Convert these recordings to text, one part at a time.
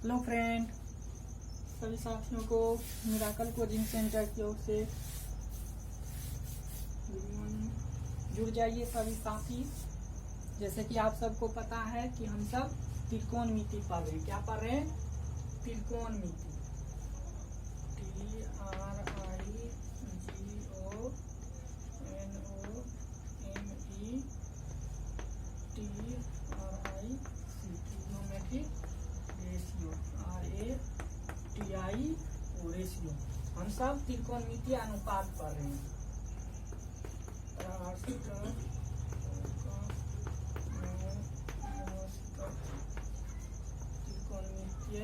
Hello friend, सभी साथियों को मिराकल कोचिंग सेंटर की ओर से जुड़ जाइए सभी साथी। जैसे कि आप सबको पता है कि हम सब त्रिकोणमिति पढ़ रहे हैं। क्या पढ़ रहे हैं? त्रिकोणमिति। Trigonometric ratio RATI ratio. हम सब त्रिकोणमितीय अनुपात पढ़ रहे हैं। त्रिकोणमितीय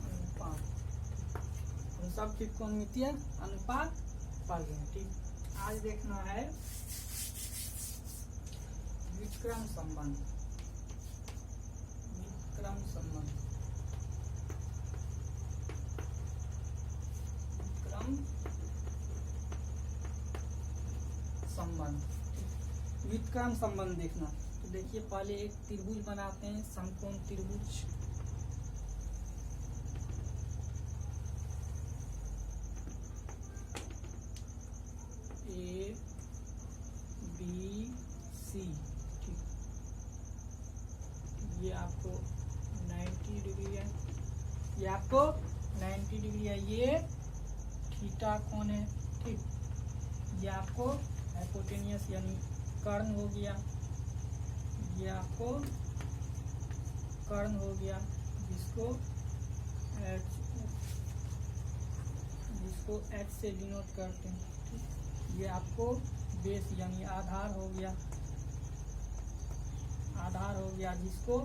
अनुपात, हम सब त्रिकोणमितीय अनुपात पढ़ रहे हैं। ठीक, आज देखना है व्युत्क्रम संबंध। व्युत्क्रम संबंध, व्युत्क्रम संबंध, व्युत्क्रम संबंध देखना। तो देखिए, पहले एक त्रिभुज बनाते हैं, समकोण त्रिभुज। ABC, ठीक, ये आपको 90 डिग्री है, ये आपको 90 डिग्री है, ये थीटा कोण है। ठीक, ये आपको हाइपोटेनियस यानी कर्ण हो गया, ये आपको कर्ण हो गया, जिसको H से डिनोट करते हैं। ठीक, ये आपको बेस यानी आधार हो गया, आधार हो गया, जिसको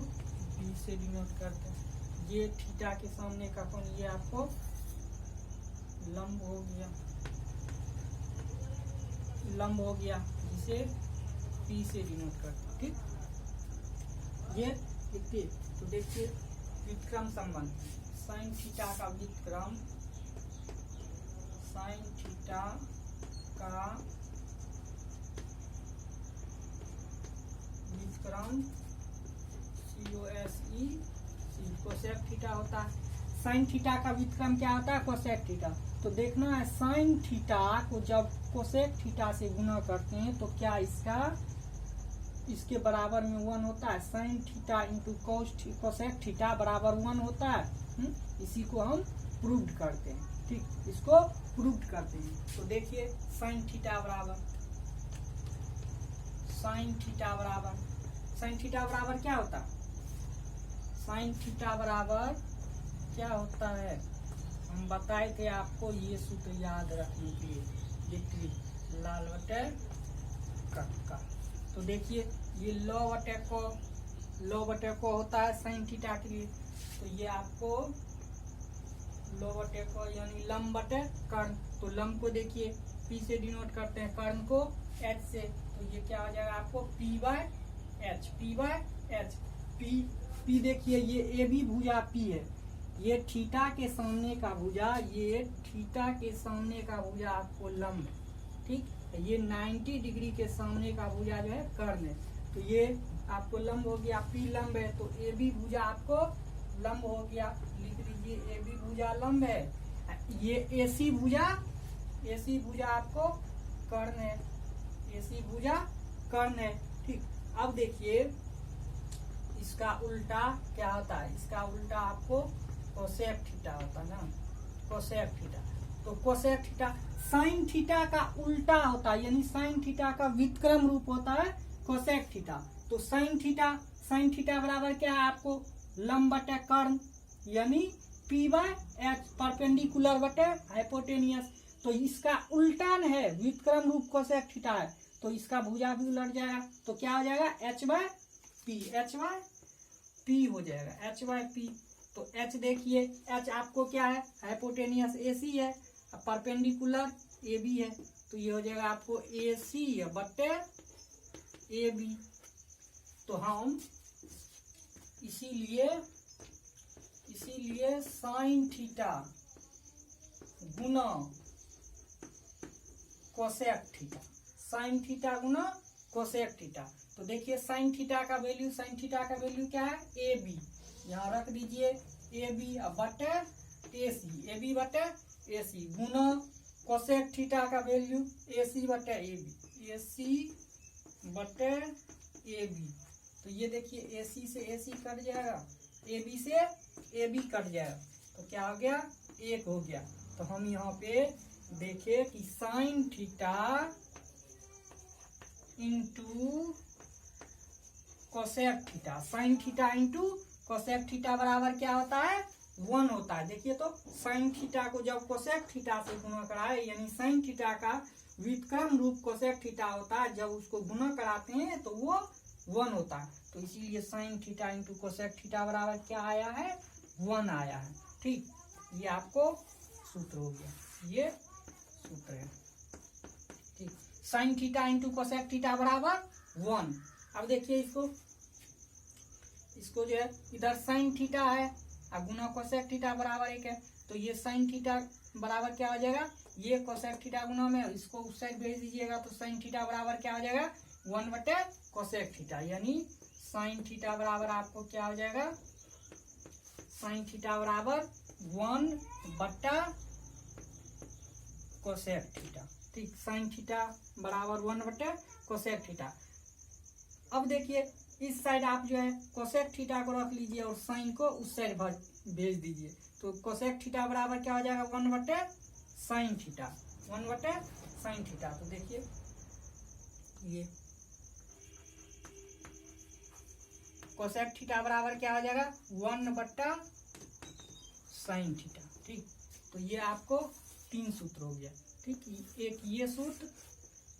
B से डिनोट करते हैं। ये थीटा के सामने का कोण, ये आपको लंब हो गया, लंब हो गया, जिसे P से डिनोट करते हैं। ठीक, ये लिखिए। तो देखिए व्युत्क्रम संबंध, साइन थीटा का व्युत्क्रम, साइन थीटा का व्युत्क्रम COSEC, कोसेक थीटा होता है। साइन थीटा का व्युत्क्रम क्या होता है? Cosec theta. तो देखना है, साइन थीटा को जब कोसेक थीटा से गुना करते हैं तो क्या इसके बराबर में 1 होता है। Sign theta into cosec theta बराबर 1 होता है। इसी को हम प्रूव्ड करते हैं। ठीक, इसको प्रूव्ड करते हैं। तो देखिए, साइन थीटा बराबर क्या होता है? साइन थीटा बराबर क्या होता है? हम बताए थे आपको, ये सूत्र याद रखने के लिए, ये ट्रिक लाल बटे कक्का। तो देखिए, ये लॉ बटे को होता है साइन थीटा के लिए। तो ये आपको लॉ बटे को यानी लंब बटे कर्ण। तो लंब को देखिए P से डिनोट करते हैं, कर्ण को H से। तो ये क्या हो जाएगा आपको? P/H। P देखिए, ये AB भुजा P है, ये थीटा के सामने का भुजा, ये थीटा के सामने का भुजा आपको लंब। ठीक, ये 90 डिग्री के सामने का भुजा जो है कर्ण है। तो ये आपको लंब हो गया, P लंब है, तो AB भुजा आपको लंब हो गया। लिख लीजिए, AB भुजा लंब है, ये AC भुजा आपको कर्ण है, AC भुजा कर्ण है। ठीक, अब देखिए इसका उल्टा क्या होता है? इसका उल्टा आपको कोसेक थीटा होता है ना, कोसेक थीटा। तो कोसेक थीटा साइन थीटा का उल्टा होता है, यानी साइन थीटा का व्युत्क्रम रूप होता है कोसेक थीटा। तो साइन थीटा बराबर क्या है आपको? लंब बटे कर्ण, यानी P/H, परपेंडिकुलर बटे हाइपोटेनियस। तो इसका उल्टा है, व्युत्क्रम रूप कोसेक थीटा है, तो इसका भुजा भी उलट जाएगा। तो क्या हो जाएगा? H/P हो जाएगा, H/P। तो H देखिए, H आपको क्या है? हाइपोटेनियस AC है, परपेंडिकुलर AB है। तो ये हो जाएगा आपको AC बटे AB। तो हम इसीलिए साइन थीटा गुना कोसेक थीटा, साइन थीटा गुना कोसेक थीटा। तो देखिए साइन थीटा का वैल्यू, साइन थीटा का वैल्यू क्या है, ए बी, यहाँ रख दीजिए ए बी बटे ए सी, ए बी बटे ए सी, गुना कोसेक थीटा का वैल्यू ए सी बटे ए बी, ए सी बटे ए बी। तो ये देखिए ए सी से ए सी कट जाएगा, ए बी से ए बी कट जाएगा, तो क्या हो गया, एक हो गया। तो हम यहाँ पे देखे कि sign theta into cosec theta, sign theta into cosec theta बराबर क्या होता है, 1 होता है। देखिए तो साइन थीटा को जब कोसेक थीटा से गुणा कराए, यानी साइन थीटा का व्युत्क्रम रूप कोसेक थीटा होता है, जब उसको गुणा कराते हैं तो वो 1 होता है। तो इसीलिए sign theta into cosec theta बराबर क्या आया है, 1 आया है। ठीक, ये आपको सूत्र हो गया, ये सूत्र है। ठीक, sine theta into cosec theta बराबर 1। अब देखिए इसको जो है इधर साइन थीटा है और गुना कोसेक थीटा बराबर 1 है, तो ये साइन थीटा बराबर क्या हो जाएगा, ये कोसेक थीटा गुना में इसको उस साइड भेज दीजिएगा, तो साइन थीटा बराबर क्या हो जाएगा, 1 बटे कोसेक थीटा, यानी साइन थीटा बराबर आपको क्या हो जाएगा, साइन थीटा बराबर 1 बटा कोसेक थीटा। ठीक, साइन थीटा बराबर 1 बटे कोसेक थीटा। अब देखिए इस साइड आप जो है कोसेक थीटा को रख लीजिए और साइन को उस साइड भेज दीजिए, तो कोसेक थीटा बराबर क्या हो जाएगा, 1 बटे साइन थीटा, 1 बटे साइन थीटा। तो देखिए ये कोसेक थीटा बराबर क्या हो जाएगा, 1 बटा साइन थीटा। ठीक, तो ये आपको 3 सूत्र हो गया। ठीक, एक ये सूत्र,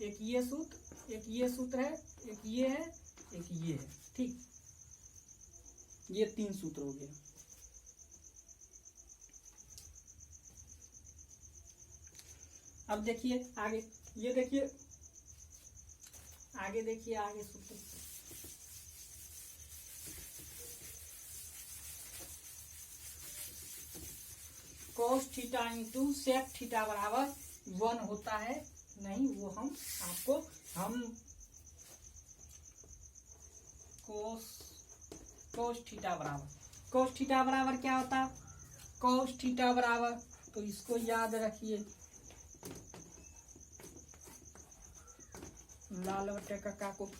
एक ये सूत्र, एक ये सूत्र है, एक ये है, एक ये है। ठीक, ये 3 सूत्र हो गया। अब देखिए आगे, ये देखिए आगे, देखिए आगे सूत्र, cos theta into sec theta बराबर 1 होता है, नहीं वो हम कोस थीटा बराबर क्या होता है, कोस थीटा बराबर, तो इसको याद रखिए, लाल बटे का को,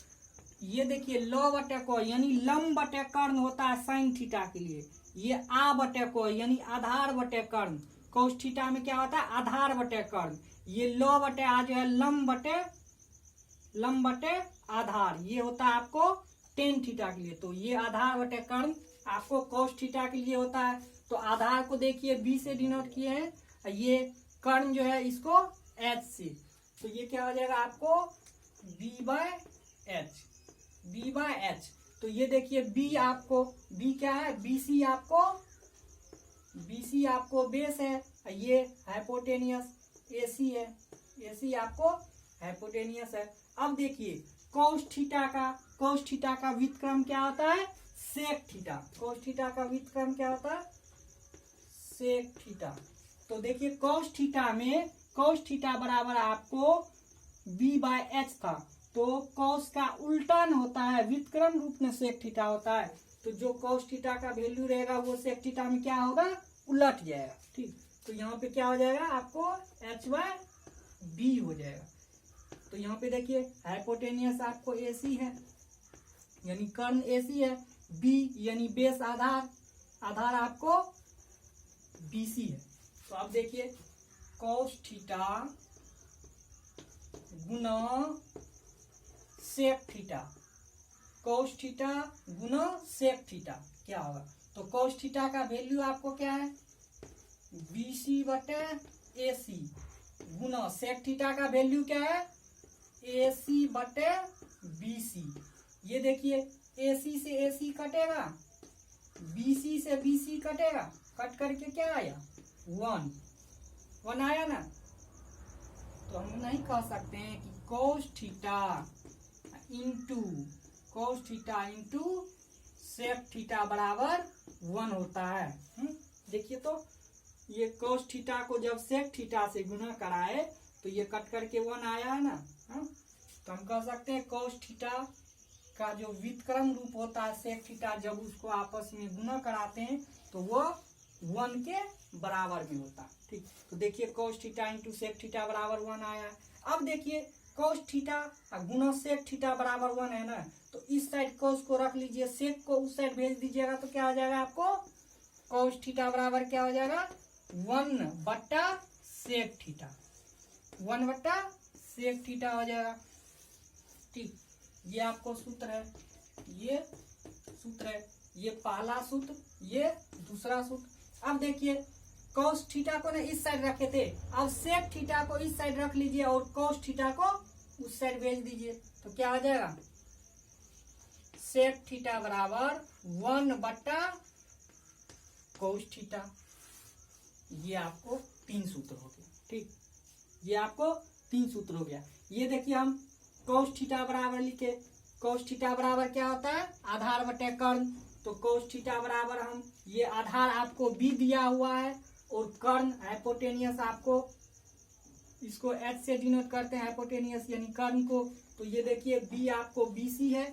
ये देखिए लौ बटे को यानी लंब बटे कर्ण होता है साइन थीटा के लिए, ये आ बटे को यानी आधार बटे कर्ण, कोस थीटा में क्या होता है, आधार बटे कर्ण, ये लौ बटे आ जो है लंब बटे आधार, ये होता है आपको टेन थीटा के लिए। तो ये आधार बटे कर्ण आपको कोस थीटा के लिए होता है। तो आधार को देखिए बी से डिनोट किए हैं, ये कर्ण जो है इसको एच से, तो ये क्या हो जाएगा आपको बी बाय एच। तो ये देखिए बी आपको, बी क्या है, बीसी आपको बेस है, ये हाइपोटेनियस एसी है, एसी आपको हाइपोटेनियस है। अब देखिए कोस थीटा का व्युत्क्रम क्या होता है, सेक थीटा, कोस थीटा का व्युत्क्रम क्या होता है, सेक थीटा। तो देखिए कोस थीटा बराबर आपको बी बाय एच था, तो कोस का उल्टन होता है, व्युत्क्रम रूप में सेक थीटा होता है, तो जो कोस थीटा का वैल्यू रहेगा वो सेक थीटा में क्या होगा, उलट जाएगा। ठीक, तो यहाँ पे क्या हो जाएगा आपको एच बाय बी हो जाएगा। तो यहाँ पे देखिए हाइपोटेनियस आपको एसी है, यानी कर्ण एसी है, बी यानी बेस आधार आपको बीसी है। तो अब देखिए कोस थीटा गुना सेक थीटा, कोस थीटा गुना सेक थीटा क्या होगा, तो कोस थीटा का वैल्यू आपको क्या है, बीसी बटे एसी, गुना सेक थीटा का वैल्यू क्या है, एसी बटे बीसी। ये देखिए एसी से एसी कटेगा, बीसी से बीसी कटेगा, कट करके क्या आया, 1 आया ना। तो हम नहीं कह सकते हैं कि cos theta into sec theta बराबर 1 होता है। देखिए तो ये कोस थीटा को जब सेक थीटा से गुना कराए तो ये कट करके 1 आया है ना। तो तो हम कह सकते हैं cos थीटा का जो व्युत्क्रम रूप होता है sec थीटा, जब उसको आपस में गुना कराते हैं तो वो 1 के बराबर में होता है। ठीक, तो देखिए cos theta into sec theta बराबर 1 आया है। अब देखिए cos थीटा गुना sec थीटा बराबर 1 है ना, तो इस साइड cos को रख लीजिए, sec को उस साइड भेज दीजिएगा, तो क्या हो जाएगा आपको cos थीटा बराबर क्या हो जाएगा 1 बट्टा sec थीटा, 1 बट्टा sec थीटा हो जाएगा। ठीक, ये आपको सूत्र है, ये सूत्र है, ये पहला सूत्र, ये दूसरा सूत्र। अब देखिए cos थीटा को ना इस साइड रखे थे, अब sec थीटा को इस साइड रख लीजिए और cos थीटा को उस साइड भेज दीजिए, तो क्या हो जाएगा sec थीटा बराबर 1 बट्टा cos थीटा। ये आपको 3 सूत्र हो गया। ठीक, ये आपको 3 सूत्र हो गया। ये देखिए हम cos थीटा बराबर लिखे, cos थीटा बराबर क्या होता है आधार बटे कर्ण, तो cos थीटा बराबर हम ये आधार आपको b दिया हुआ है और कर्ण हाइपोटेनियस आपको इसको h से डिनोट करते हैं, हाइपोटेनियस यानी कर्ण को। तो ये देखिए b आपको BC है,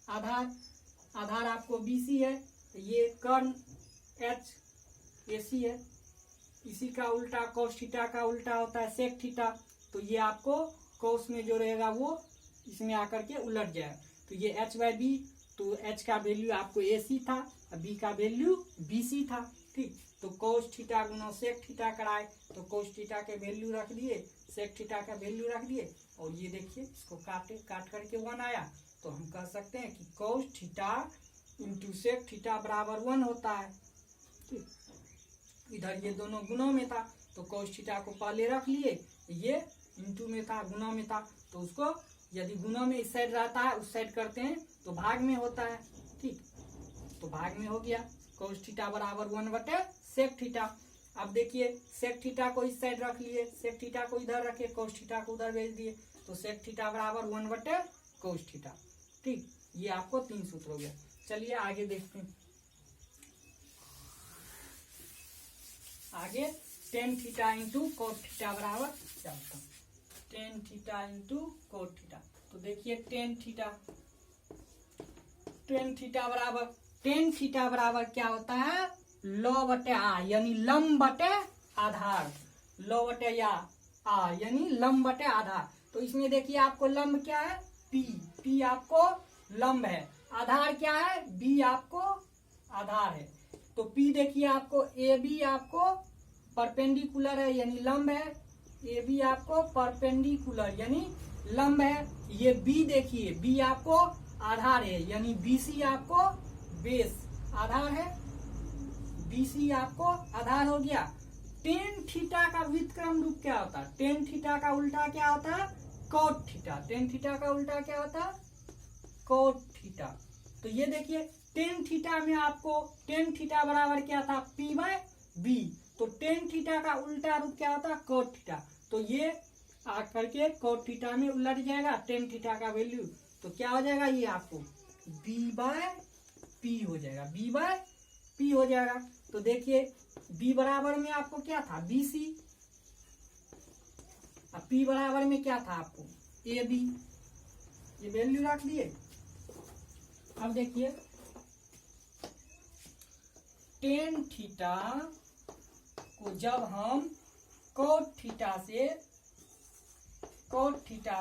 आधार आपको BC है, ये कर्ण h AC है, इसी का उल्टा cos थीटा का उल्टा होता है sec थीटा, तो ये आपको cos में जो रहेगा वो इसमें आकर के उलट जाए, तो ये h/b, तो h का वैल्यू आपको AC था, b का वैल्यू BC था। ठीक, तो cos थीटा गुना sec थीटा कराए, तो cos थीटा के वैल्यू रख दिए, sec थीटा का वैल्यू रख दिए, और ये देखिए इसको काट करके 1 आया, तो हम कह सकते हैं कि cos theta into sec theta बराबर 1 होता है। ठीक, इधर ये दोनों गुणों में था, तो cos थीटा को पहले रख लिए, ये इंटू में था, गुणा में था, तो उसको यदि गुणा में इस साइड रहता है उस साइड करते हैं तो भाग में होता है। ठीक, तो भाग में हो गया, cos थीटा बराबर 1 बटे sec थीटा। अब देखिए sec थीटा को इस साइड रख लिए, sec थीटा को इधर रखे, cos थीटा को उधर भेज दिए, तो sec थीटा बराबर 1 बटे cos थीटा। ठीक, ये आपको 3 सूत्र हो गया। चलिए आगे देखते हैं। आगे tan theta into cot theta बराबर क्या होता है, tan theta into cot theta. तो देखिए tan थीटा बराबर क्या होता है लॉ बटे आ यानी लंब बटे आधार, लॉ बटे या आ यानी लंब बटे आधार। तो इसमें देखिए आपको लंब क्या है p आपको लंब है, आधार क्या है b आपको आधार है। तो p देखिए आपको AB आपको परपेंडिकुलर है यानी लंब है, AB आपको परपेंडिकुलर यानी लंब है। ये B देखिए B आपको आधार है यानी BC आपको बेस आधार है, BC आपको आधार हो गया। tan थीटा का व्युत्क्रम रूप क्या होता है, tan थीटा का उल्टा क्या होता है cot थीटा, tan थीटा का उल्टा क्या होता है cot थीटा। तो ये देखिए tan थीटा में आपको tan थीटा बराबर क्या था p/b, तो tan थीटा का उल्टा रूप क्या होता है cot थीटा, तो ये आकर के cot थीटा में उलट जाएगा tan थीटा का वैल्यू, तो क्या हो जाएगा ये आपको b/p हो जाएगा, b/p हो जाएगा। तो देखिए b बराबर में आपको क्या था BC, अब p बराबर में क्या था आपको AB, ये वैल्यू रख दिए। अब देखिए tan थीटा को जब हम cot थीटा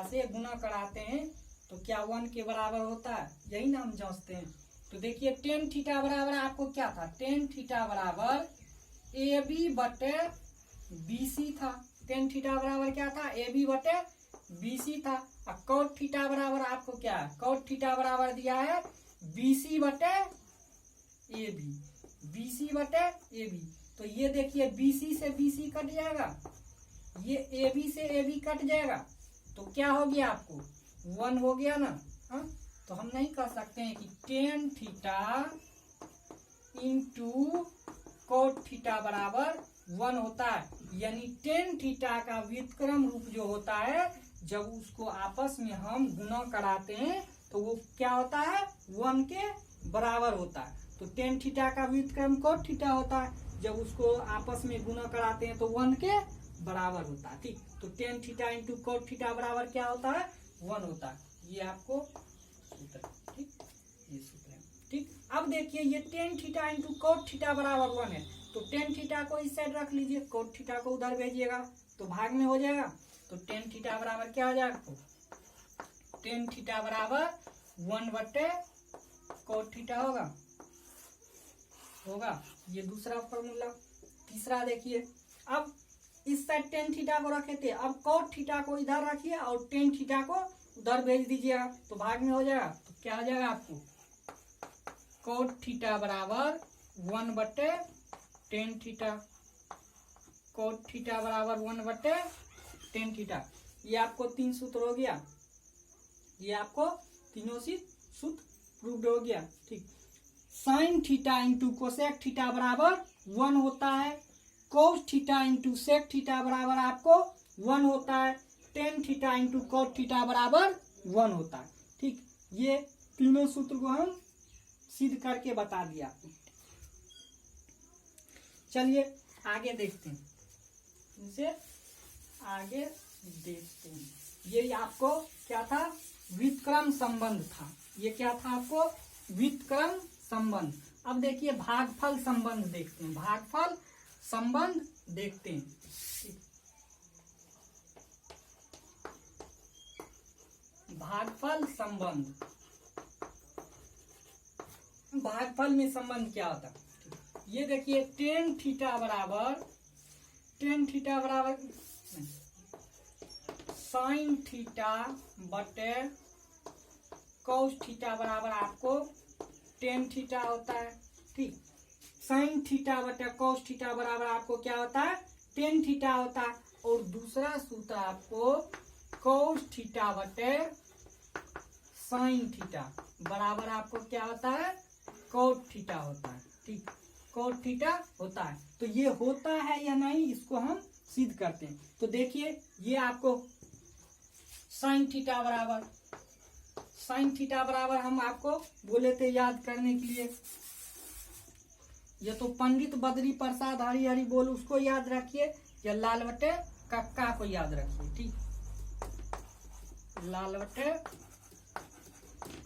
से गुना कराते हैं तो क्या 1 के बराबर होता है, यही ना हम जांचते हैं। तो देखिए tan थीटा बराबर आपको क्या था, tan थीटा बराबर AB बटे BC था, tan थीटा बराबर क्या था AB बटे BC था। अब cot थीटा बराबर आपको क्या है, cot थीटा बराबर दिया है BC बटे AB, BC बटे AB। तो ये देखिए BC से BC कट जाएगा, ये AB से AB कट जाएगा, तो क्या हो गया आपको 1 हो गया ना। हाँ, तो हम नहीं कह सकते हैं कि tan theta into cot theta बराबर 1 होता है, यानी tan थीटा का व्युत्क्रम रूप जो होता है जब उसको आपस में हम गुना कराते हैं तो वो क्या होता है 1 के बराबर होता है। तो tan थीटा का व्युत्क्रम cot थीटा होता है, जब उसको आपस में गुना कराते हैं तो 1 के बराबर होता है। ठीक, तो tan theta into cot theta बराबर क्या होता है 1 होता है। ये आपको सूत्र है, ठीक, ये सूत्र है, ठीक। अब देखिए ये ten theta into cot theta बराबर 1 है, तो टेन थीटा को इस साइड रख लीजिए, कोट थीटा को उधर भेजिएगा तो भाग में हो जाएगा। तो टेन थीटा बराबर क्या हो जाएगा आपको, टेन थीटा बराबर 1/कोट थीटा होगा। ये दूसरा फॉर्मूला। तीसरा देखिए, अब इस साइड टेन थीटा को रखे थे, अब कोट थीटा को इधर रखिए और टेन थीटा को उधर भेज दीजिएगा तो भाग में हो जाएगा। तो क्या हो जाएगा आपको, कोट थीटा बराबर 1/टेन थीटा, कोट थीटा बराबर 1/टेन थीटा। ये आपको 3 सूत्र हो गया, ये आपको तीनों सूत्र प्रूव्ड हो गया, ठीक। Sine theta into cosec theta बराबर 1 होता है, cos theta into sec theta बराबर आपको 1 होता है, tan theta into cot theta बराबर 1 होता है, ठीक। ये तीनों सूत्र को हम सिद्ध करके बता दिया आपको। चलिए आगे देखते हैं, इनसे आगे देखते हैं। ये आपको क्या था, व्युत्क्रम संबंध था। ये क्या था आपको, व्युत्क्रम संबंध। अब देखिए भागफल संबंध देखते हैं, भागफल संबंध देखते हैं। भागफल संबंध, भागफल में संबंध क्या होता है, ये देखिए टेन थीटा बराबर साइन थीटा बटे कोस थीटा बराबर आपको टेन थीटा होता है, ठीक। साइन थीटा बटे कोस थीटा बराबर आपको क्या होता है, टेन थीटा होता है। और दूसरा सूत्र आपको कोस थीटा बटे साइन थीटा बराबर आपको क्या होता है, कोट थीटा होता है, ठीक, कोट थीटा होता है। तो ये होता है या नहीं, इसको हम सिद्ध करते हैं। तो देखिए ये आपको साइन थीटा बराबर हम आपको बोले थे याद करने के लिए, ये तो पंडित बद्री प्रसाद हरि हरि बोल उसको याद रखिए, या लाल बटे कक्का को याद रखिए, ठीक, लाल बटे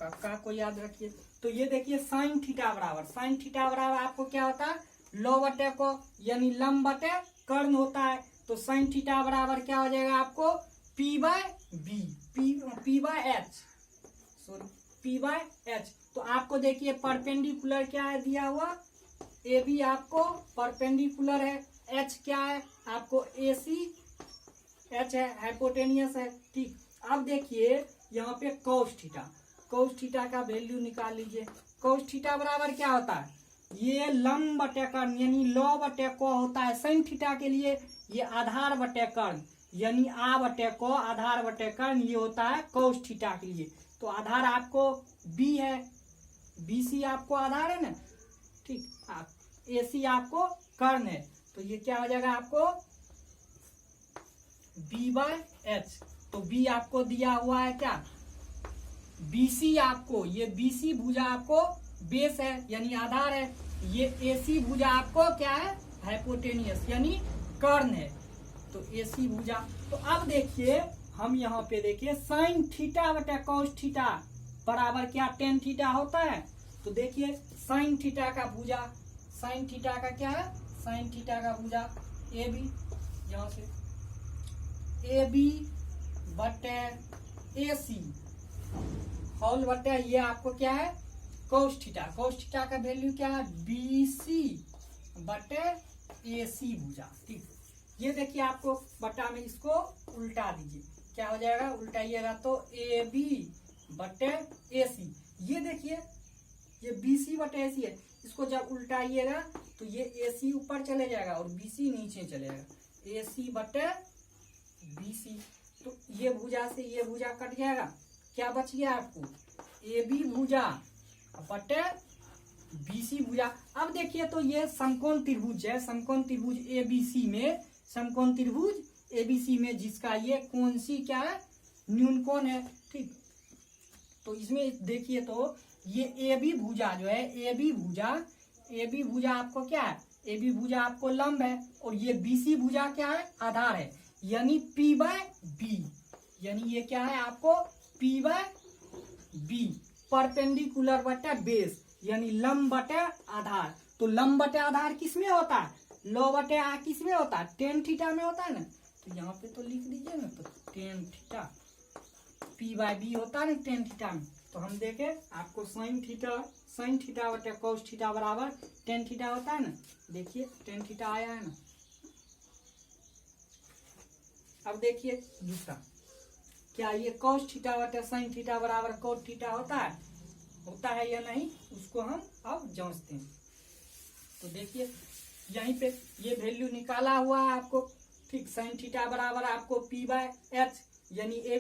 कक्का को याद रखिए। तो ये देखिए साइन थीटा बराबर आपको क्या होता है, लो बटे को यानी लंब बटे कर्ण होता है। तो साइन थीटा बराबर क्या हो जाएगा आपको, P/H। तो आपको देखिए परपेंडिकुलर क्या है दिया हुआ, ए बी आपको परपेंडिकुलर है, एच क्या है आपको AC एच है, हाइपोटेनियस है, ठीक। अब देखिए यहाँ पे कोस थीटा का वैल्यू निकाल लीजिए। कोस थीटा बराबर क्या होता है, ये लंब बटे कर्ण यानी लो बटे को होता है। साइन थीटा के लिए ये आधार बटे कर्ण यानी आ बटे को, आधार बटे कर्ण ये होता है कोस थीटा के लिए। तो आधार आपको बी है, BC आपको आधार है ना, ठीक, AC आपको कर्ण है। तो ये क्या हो जाएगा आपको B/H। तो B आपको दिया हुआ है क्या, BC आपको, ये BC भुजा आपको बेस है यानी आधार है, ये AC भुजा आपको क्या है, हाइपोटेनियस यानी कर्ण है। तो AC भुजा। तो अब देखिए हम यहाँ पे देखिए साइन थीटा बटे कोस थीटा बराबर क्या, टेन थीटा होता है। तो देखिए साइन थीटा का भुजा, साइन थीटा का क्या है, साइन थीटा का भुजा AB, यहाँ से AB बटे AC होल बटे ये आपको क्या है, कोस थीटा का वैल्यू क्या है, BC बटे AC भुजा, ठीक। ये देखिए आपको बटा में इसको उल्टा दीजिए, क्या हो जाएगा, उल्टाइएगा तो AB बटे AC। ये देखिए ये BC बटे AC है, इसको जब उल्टाइएगा तो ये AC ऊपर चले जाएगा और BC नीचे चलेगा, AC बटे BC। तो ये भुजा से ये भुजा कट जाएगा, क्या बच गया आपको, AB भुजा बटे BC भुजा। अब देखिए तो ये समकोण त्रिभुज है, समकोण त्रिभुज ABC में, समकोण त्रिभुज ABC में जिसका ये कोण सी क्या है, न्यून कोण है, ठीक। तो इसमें देखिए तो ये AB भुजा जो है, AB भुजा आपको क्या है, AB भुजा आपको लंब है और ये BC भुजा क्या है, आधार है यानी P/B, यानी ये क्या है आपको पी बाय बी परपेंडिकुलर बटे बेस यानी लंब बटे आधार। तो लंब बटे आधार किसमें होता है? लो बटे आ किसमें होता है? टेन थीटा में होता है ना। तो यहाँ पे तो लिख दीजिए ना, तो tan theta P by B होता है ना टेन थीटा में। तो हम देखें आपको साइन थीटा बटे कॉस थीटा बराबर टेन थीटा होता है ना। देखिए टेन थीटा आया है ना। अब देखिए दूसरा, क्या ये कॉस थीटा बटे साइन थीटा बराबर कॉट थीटा होता है या नहीं, उसको हम अब जांचते हैं। तो देखिए यहीं पे ये वैल्यू निकाला हुआ है आपको, ठीक। साइन थीटा बराबर आपको पी बाय एच यानी ए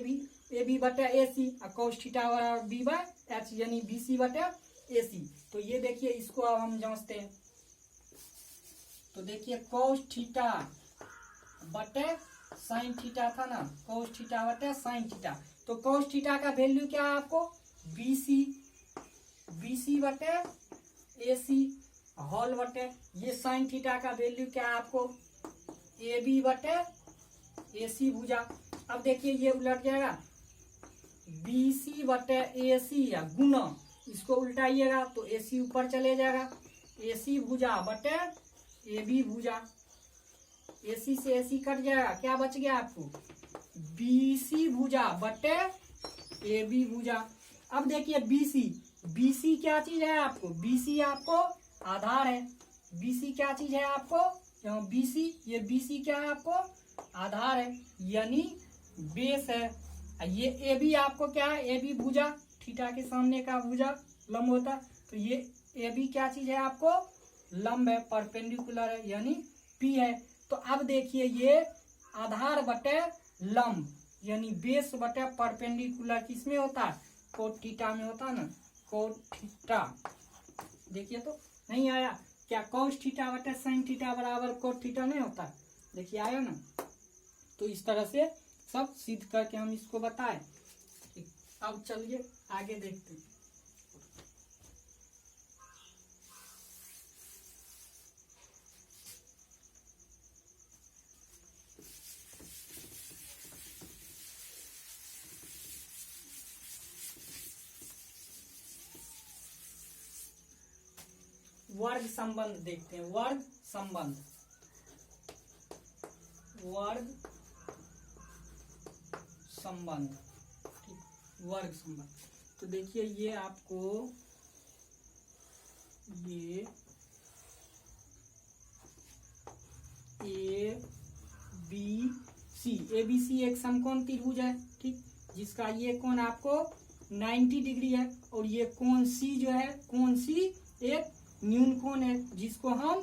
बी बटे ए सी, और कॉस थीटा बराबर बी बाय एच यानी बी सी बटे ए सी। तो ये देखिए इसको अब हम जांचते हैं। तो देखिए कॉस थीटा बटे साइन थीटा था ना, कॉस थीटा बटे साइन थीटा। तो कॉस थीटा का वैल्यू क्या है आपको? बी सी बटे ए सी होल बटे, ये साइन थीटा का वैल्यू क्या है आपको? ए बी बटे ए सी भुजा। अब देखिए ये उलट जाएगा, बी सी बटे ए सी या गुना, इसको उल्टाइएगा तो ए सी ऊपर चले जाएगा, ए सी भुजा बटे ए बी भुजा। ए सी से ए सी कट जाएगा, क्या बच गया आपको? बी सी भुजा बटे ए बी भुजा। अब देखिए बी सी क्या चीज है आपको? बी सी आपको आधार है। बी सी क्या चीज है आपको? यहाँ बी सी, ये बी सी क्या है आपको? आधार है यानी बेस है। ये ए बी आपको क्या है? ए बी भुजा, थीटा के सामने का भुजा लंब होता है। तो ये ए बी क्या चीज है आपको? लंब है, परपेंडिकुलर है यानी पी है। तो अब देखिए ये आधार बटे लंब यानी बेस बटे परपेंडिकुलर किसमें होता है? कोट थीटा में होता है ना, कोट थीटा। देखिए तो नहीं आया क्या? कॉस थीटा बटे साइन थीटा बराबर कोट थीटा नहीं होता? देखिए आया ना। तो इस तरह से सब सिद्ध करके हम इसको बताएं। अब चलिए आगे देखते हैं। वर्ग संबंध देखते हैं। वर्ग संबंध ठीक, वर्ग संबंध। तो देखिए ये आपको ये ए बी सी एक समकोण त्रिभुज है, ठीक, जिसका ये कोण आपको 90 डिग्री है, और ये कोण सी जो है, कोण सी एक न्यून कोण है जिसको हम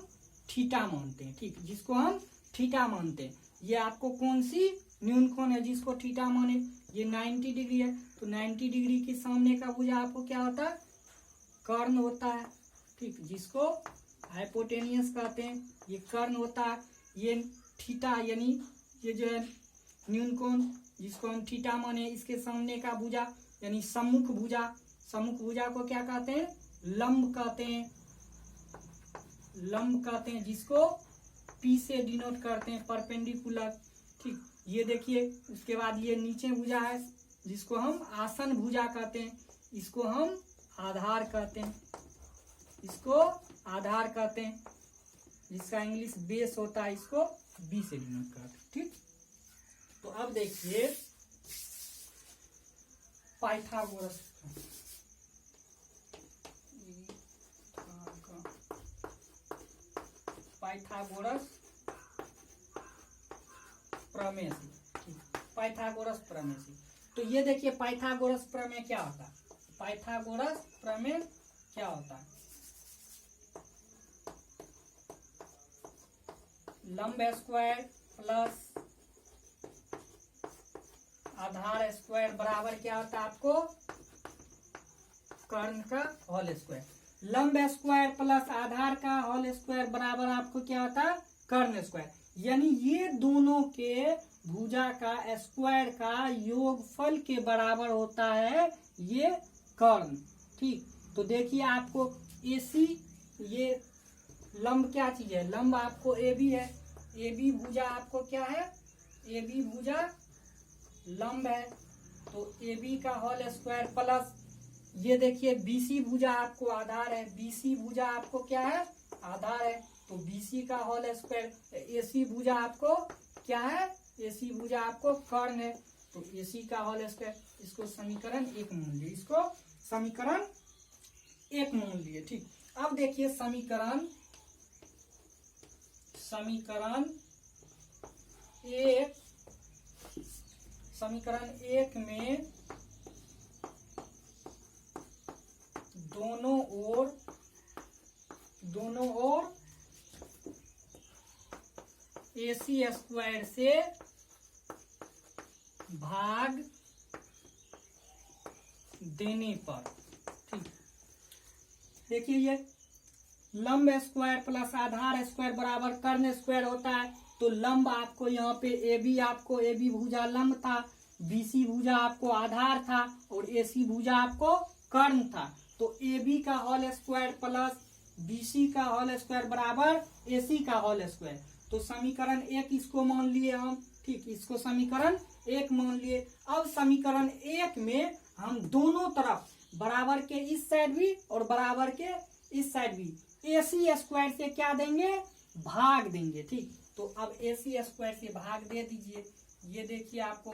थीटा मानते हैं, ठीक, जिसको हम थीटा मानते हैं। ये आपको कौन सी न्यून कोण है जिसको थीटा माने, ये 90 डिग्री है। तो 90 डिग्री के सामने का भुजा आपको क्या होता है? कर्ण होता है, ठीक, जिसको हाइपोटेनियस कहते हैं। ये कर्ण होता है। ये थीटा यानी ये जो है न्यून कोण जिसको हम थीटा माने, इसके सामने का भुजा यानी सम्मुख भुजा को क्या कहते हैं? लंब कहते हैं, जिसको पी से डिनोट करते हैं, परपेंडिकुलर, ठीक। ये देखिए उसके बाद ये नीचे भुजा है जिसको हम आसन भुजा कहते हैं, इसको हम आधार कहते हैं, जिसका इंग्लिश बेस होता है, इसको बी से डिनोट करते हैं, ठीक। तो अब देखिए पाइथागोरस प्रमेय से, पाइथागोरस प्रमेय से। तो ये देखिए पाइथागोरस प्रमेय क्या होता है? पाइथागोरस प्रमेय क्या होता है? लंब स्क्वायर प्लस आधार स्क्वायर बराबर क्या होता है आपको? कर्ण का होल स्क्वायर। लंब स्क्वायर प्लस आधार का होल स्क्वायर बराबर आपको क्या होता है? कर्ण स्क्वायर। यानी ये दोनों के भुजा का स्क्वायर का योगफल के बराबर होता है ये कर्ण, ठीक। तो देखिए आपको AC, ये लंब क्या चीज है? लंब आपको AB है। AB भुजा आपको क्या है? AB भुजा लंब है, तो ए बी का होल स्क्वायर प्लस ये देखिए बीसी भुजा आपको आधार है, बीसी भुजा आपको क्या है, आधार है, तो बीसी का होल स्क्वायर, एसी भुजा आपको क्या है, एसी भुजा आपको कर्ण है, तो एसी का होल स्क्वायर। इसको समीकरण 1 मान लिए, इसको समीकरण 1 मान लिए। ठीक, अब देखिए समीकरण एक में दोनों ओर एसी स्क्वायर से भाग देने पर, ठीक, देखिए ये लंब स्क्वायर प्लस आधार स्क्वायर बराबर कर्ण स्क्वायर होता है। तो लंब आपको यहाँ पे ए बी भुजा लंब था, बीसी भुजा आपको आधार था और एसी भुजा आपको कर्ण था। तो ए बी का होल स्क्वायर प्लस बीसी का होल स्क्वायर बराबर एसी का होल स्क्वायर। तो समीकरण 1 इसको मान लिए हम, ठीक, इसको समीकरण 1 मान लिए। अब समीकरण 1 में हम दोनों तरफ बराबर के इस साइड भी और बराबर के इस साइड भी एसी स्क्वायर से क्या देंगे, भाग देंगे। ठीक, तो अब एसी स्क्वायर से भाग दे दीजिए। ये देखिए आपको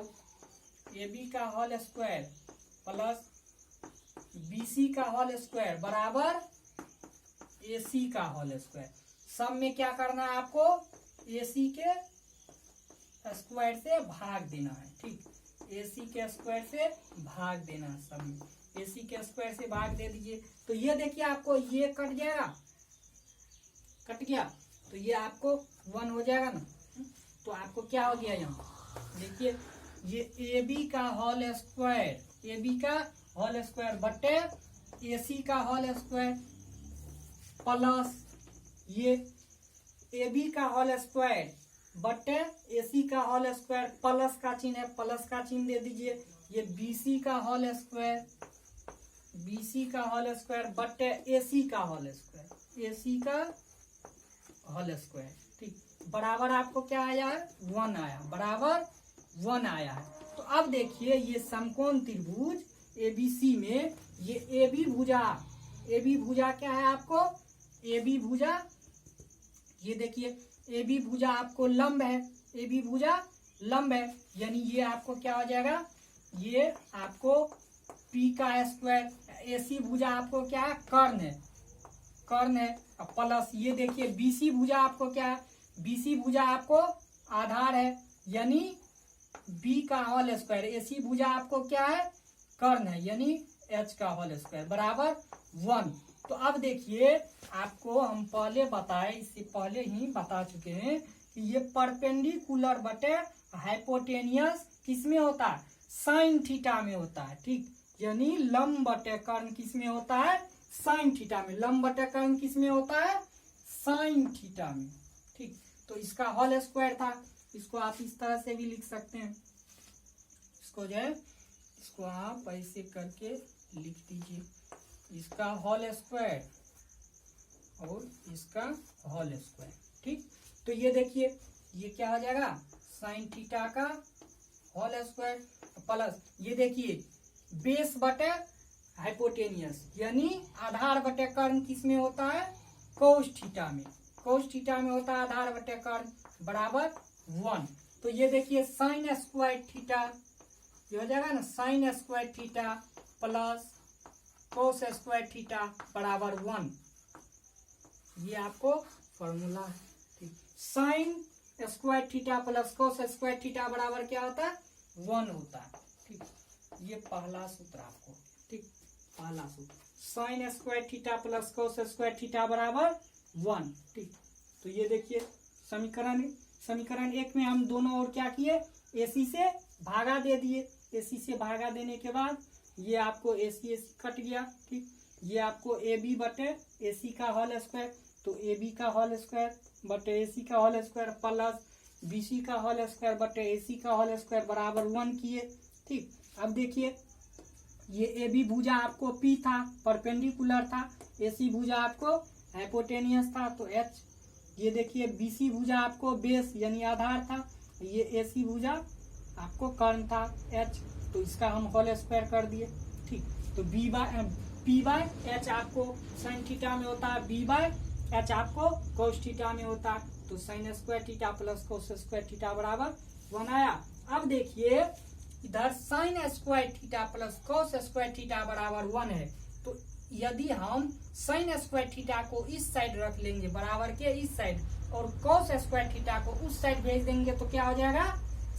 ए बी का होल स्क्वायर प्लस बीसी का होल स्क्वायर बराबर एसी का होल स्क्वायर। सब में क्या करना है आपको, एसी के स्क्वायर से भाग देना है। ठीक, एसी के स्क्वायर से भाग देना है, सब में एसी के स्क्वायर से भाग दे दीजिए। तो ये देखिए आपको ये कट जाएगा, कट गया, तो ये आपको 1 हो जाएगा ना। तो आपको क्या हो गया यहाँ, देखिए ये ए बी का होल स्क्वायर, ए बी का होल स्क्वायर बटे एसी का होल स्क्वायर प्लस ये ए बी का होल स्क्वायर बटे एसी का होल स्क्वायर, प्लस का चिन्ह है, प्लस का चिन्ह दे दीजिए। ये बीसी का होल स्क्वायर, बीसी का होल स्क्वायर बटे एसी का होल स्क्वायर, एसी का होल स्क्वायर। ठीक, बराबर आपको क्या आया है, 1 आया, बराबर 1 आया है। तो अब देखिए ये समकोण त्रिभुज एबीसी में ये ए बी भुजा क्या है आपको, ए बी भुजा, ये देखिए ए बी भुजा आपको लंब है, ए बी भुजा लंब है, यानी ये आपको क्या हो जाएगा, ये आपको पी का स्क्वायर, एसी भुजा आपको क्या है, कर्ण है, कर्ण है, प्लस ये देखिए बीसी भुजा आपको क्या है, बीसी भुजा आपको आधार है, यानी बी का होल स्क्वायर, एसी भुजा आपको क्या है, कर्ण है, यानी एच का होल स्क्वायर बराबर 1। तो अब देखिए आपको हम पहले बताए, इससे पहले ही बता चुके हैं कि ये परपेंडिकुलर बटे हाइपोटेनियस किसमें होता है, साइन थीटा में होता है। ठीक, यानी लंब बटे कर्ण किसमें होता है, साइन थीटा में, लंब बटे कर्ण किसमें होता है, साइन थीटा में। ठीक, तो इसका होल स्क्वायर था, इसको आप इस तरह से भी लिख सकते हैं, इसको जो है इसको आप ऐसे करके लिख दीजिए, इसका होल स्क्वायर और इसका होल स्क्वायर। ठीक, तो ये देखिए ये क्या हो जाएगा, साइन थीटा का होल स्क्वायर प्लस ये देखिए बेस बटे हाइपोटेनियस, यानी आधार बटे कर्ण किसमें होता है, कोस थीटा में, कोस थीटा में होता है आधार बटे कर्ण बराबर 1। तो ये देखिए साइन स्क्वायर थीटा, ये हो जाएगा ना sign square theta plus cos square theta बराबर 1, ये आपको फॉर्मूला है। ठीक, sign square theta plus cos square theta बराबर क्या होता है, 1 होता है। ठीक, ये पहला सूत्र आपको, ठीक, पहला सूत्र sign square theta plus cos square theta बराबर 1। ठीक, तो ये देखिए समीकरण 1 में हम दोनों ओर क्या किए, एसी से भागा दे दिए, एसी से भागा देने के बाद ये आपको एसी कट गया। ठीक, ये आपको ए बी बटे एसी का होल स्क्वायर, तो ए बी का होल स्क्वायर बटे एसी का होल स्क्वायर प्लस बीसी का होल स्क्वायर बटे एसी का होल स्क्वायर बराबर 1 किए। ठीक, अब देखिए ये ए बी भुजा आपको पी था, परपेंडिकुलर था, एसी भुजा आपको हाइपोटेनियस था, तो एच, ये देखिए बीसी भुजा आपको बेस यानी आधार था, ये एसी भुजा आपको कर्ण था, एच। तो इसका हम होल स्क्वायर कर दिए। ठीक, तो पी बाय एच आपको साइन थीटा में होता है, बी बाय एच आपको कोस थीटा में होता है। तो sign square theta plus cos square theta बराबर 1 आया। अब देखिए इधर sign square theta plus cos square theta बराबर 1 है, तो यदि हम साइन स्क्वायर थीटा को इस साइड रख लेंगे बराबर के इस साइड, और कोस स्क्वायर थीटा को उस साइड भेज देंगे, तो क्या हो जाएगा,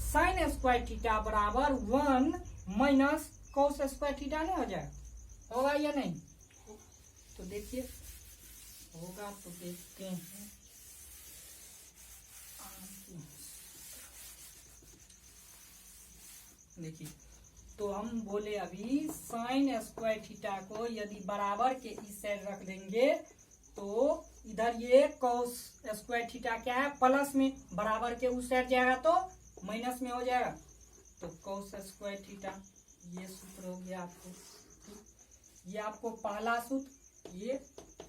साइन स्क्वायर थीटा बराबर 1 माइनस कोस स्क्वायर थीटा नहीं हो जाएगा, होगा या नहीं? तो देखिए होगा, तो देखते हैं। देखिए, तो हम बोले अभी साइन स्क्वायर थीटा को यदि बराबर के इस साइड रख देंगे, तो इधर ये कोस स्क्वायर थीटा क्या है, प्लस में, बराबर के उस साइड जाएगा तो माइनस में हो जाएगा। तो कोस स्क्वायर थीटा, ये सूत्र हो गया आपको, ये आपको पहला सूत्र, ये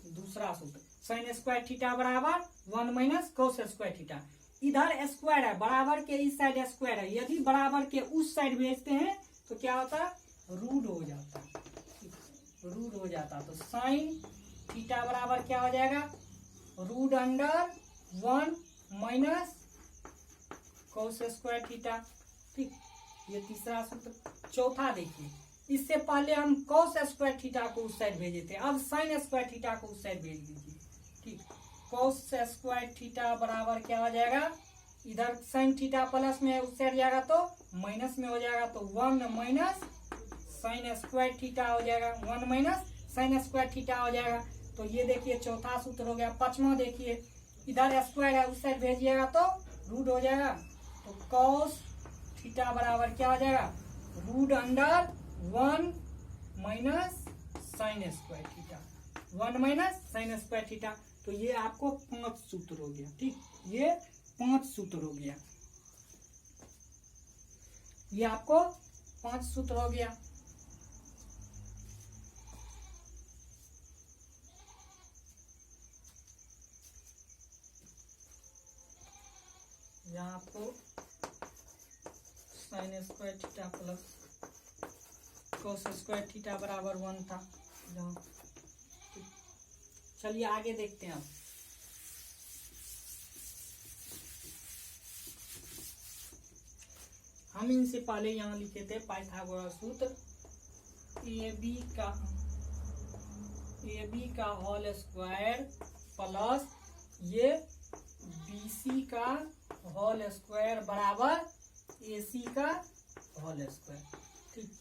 दूसरा सूत्र। साइन स्क्वायर थीटा बराबर 1 माइनस कोस स्क्वायर थीटा। इधर स्क्वायर है, बराबर के इस साइड स्क्वायर है, यदि बराबर के उस साइड भेजते हैं तो क्या होता है, रूट हो जाता है, रूट हो जाता है। तो साइन थीटा बराबर क्या हो जाएगा, root under 1 minus cos square theta. ठीक, ये तीसरा सूत्र। चौथा देखिए, इससे पहले हम कोस स्क्वायर थीटा को उस साइड भेजे थे, अब साइन स्क्वायर थीटा को उस साइड भेज दीजिए। ठीक, कोस स्क्वायर थीटा बराबर क्या हो जाएगा, इधर साइन थीटा प्लस में उस साइड जाएगा तो माइनस में हो जाएगा, तो 1 माइनस साइन स्क्वायर थीटा हो जाएगा, 1 माइनस साइन स्क्वायर थीटा हो जाएगा। तो ये देखिए चौथा सूत्र हो गया। पांचवा देखिए, इधर स्क्वायर है, उस साइड भेजिएगा तो रूट हो जाएगा, तो कॉस थीटा बराबर क्या हो जाएगा, root under 1 minus sine square theta, 1 minus sine square theta. तो ये आपको 5 सूत्र हो गया। ठीक, ये 5 सूत्र हो गया, ये आपको 5 सूत्र हो गया। यहाँ आपको sign square theta plus cos square theta बराबर 1 था। चलिए आगे देखते हैं। हम इनसे पहले यहाँ लिखे थे पाइथागोरस सूत्र, ए बी का होल स्क्वायर प्लस ये BC का होल स्क्वायर बराबर AC का होल स्क्वायर। ठीक,